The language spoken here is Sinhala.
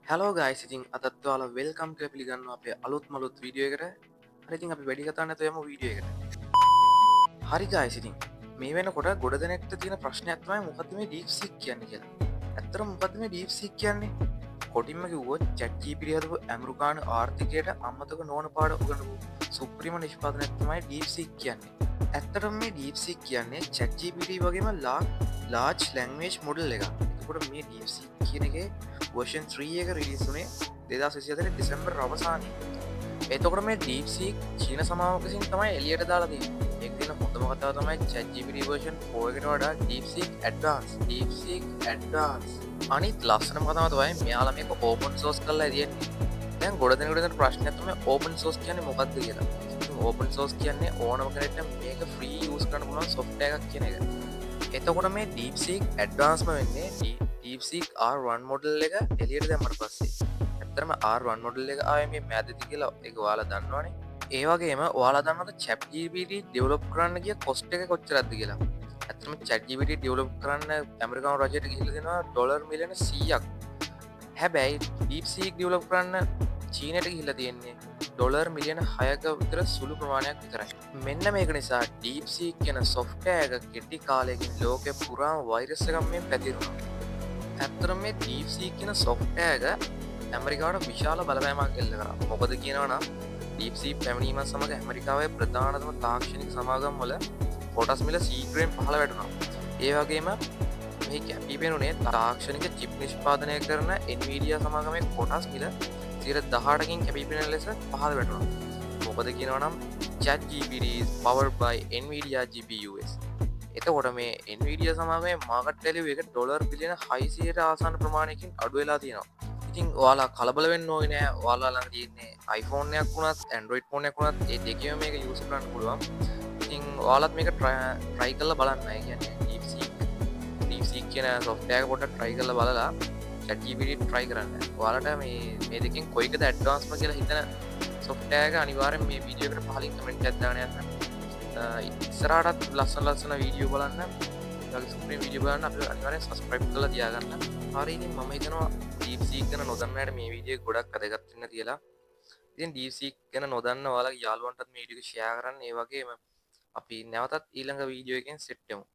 හලෝ ගයිස් ඉතින් අදත් ඔයාලා වෙල්කම් කියලා පිළිගන්නවා අපේ අලුත්ම අලුත් වීඩියෝ එකට. හරි ඉතින් අපි වැඩි කතා නැතුව යමු වීඩියෝ එකට. හරි ගයිස් ඉතින් මේ වෙනකොට ගොඩ දෙනෙක්ට තියෙන ප්‍රශ්නයක් තමයි මොකද්ද මේ DeepSeek කියන්නේ කියලා. ඇත්තටම මොකද්ද මේ DeepSeek කියන්නේ? කොටින්ම කිව්වොත් ChatGPT හදපු ඇමරිකානු ආර්ථිකයට අමතක නොවන පාඩ උගන්වපු සුප්‍රීම නිෂ්පාදනයක් තමයි DeepSeek කියන්නේ. ඇත්තටම මේ DeepSeek කියන්නේ ChatGPT වගේම large language model එකක්. එතකොට මේ DeepSeek කියන එකේ version 3 එක රිලීස් වුණේ 2024 දෙසැම්බර් අවසානයේ. එතකොට මේ DeepSeek චීන සමාවක විසින් තමයි එළියට දාලා තියෙන්නේ. ඒක දින හොඳම කතාව තමයි ChatGPT version 4 එකට වඩා DeepSeek Advanced. අනිත් ලස්සනම කතාව තමයි මෙයාලා මේක open source කරලා තියෙන්නේ. දැන් ගොඩ දෙනෙකුට තියෙන ප්‍රශ්නයක් තමයි open source කියන්නේ මොකක්ද කියලා. open source කියන්නේ ඕනම කෙනෙක්ට මේක free use කරන්න පුළුවන් software එකක් කියන එක. එතකොට මේ DeepSeek Advanced වෙන්නේ DeepSeek R1 model එක එළියට දැම්මට පස්සේ. ඇත්තටම R1 model එක ආයේ මේ මෑදදී කියලා ඒක ඔයාලා දන්නවනේ. ඒ වගේම ඔයාලා දන්නවද ChatGPT develop කරන්න ගිය cost එක කොච්චරද කියලා? ඇත්තටම ChatGPT develop කරන්න ඇමරිකානු රජයට ගිහිල්ලා දෙනවා ඩොලර් මිලියන 100ක්. හැබැයි DeepSeek develop කරන්න චීනයට ගිහිල්ලා තියෙන්නේ ඩොලර් මිලියන 6ක විතර සුළු ප්‍රමාණයක් විතරයි. මෙන්න මේක නිසා DeepSeek කියන software එක කෙටි කාලයකින් ලෝකෙ පුරාම වෛරස් එකක් මෙන් පැතිරුණා. ඇත්තටම මේ DeepSeek කියන software එක ඇමරිකාවට විශාල බලපෑමක් එල්ල කරා. මොකද කියනවා නම් DeepSeek පැමිණීමත් සමග ඇමරිකාවේ ප්‍රධානතම තාක්ෂණික සමාගම් වල කොටස් මිල සීක්‍රයෙන් පහළ වැටුණා. ඒ වගේම මේ කැපී පෙනුනේ තාක්ෂණික චිප් නිෂ්පාදනය කරන Nvidia සමාගමේ කොටස් මිල 18%කින් කැපී පෙනෙන ලෙස පහළ වැටුණා. මොකද කියනවා නම් ChatGPT is powered by Nvidia GPUs. එතකොට මේ Nvidia සමාගමේ මාකට් වැලියු එක ඩොලර් බිලියන 600ට ආසන්න ප්‍රමාණයකින් අඩු වෙලා තියෙනවා. ඉතින් ඔයාලා කලබල වෙන්න ඕනේ නෑ. ඔයාලා ළඟ තියෙන්නේ iPhone එකක් වුණත් Android phone එකක් වුණත් ඒ දෙකේම මේක use කරන්න පුළුවන්. ඉතින් ඔයාලත් මේක try කරලා බලන්න. ඒ කියන්නේ DeepSeek කියන software එක පොඩ්ඩක් try කරලා බලලා ChatGPT try කරන්න. ඔයාලට මේ දෙකෙන් කොයිකද advanced කියලා හිතන software එක අනිවාර්යෙන් මේ වීඩියෝ එකට පහලින් comment එකක් දාන්න යන්න. ඉස්සරහටත් ලස්සන වීඩියෝ බලන්න. ඒ වගේ සුපිරි වීඩියෝ බලන්න අපිට අනිවාර්යෙන් subscribe කරලා තියාගන්න. හරි ඉතින් මම හිතනවා DeepSeek ගැන නොදන්න අයට මේ වීඩියෝ එක ගොඩක් වැදගත් වෙන්න කියලා. ඉතින් DeepSeek ගැන නොදන්න ඔයාලගේ යාළුවන්ටත් මේ වීඩියෝ එක share කරන්න. ඒ වගේම අපි නැවතත් ඊළඟ වීඩියෝ එකෙන් සෙට් වෙමු.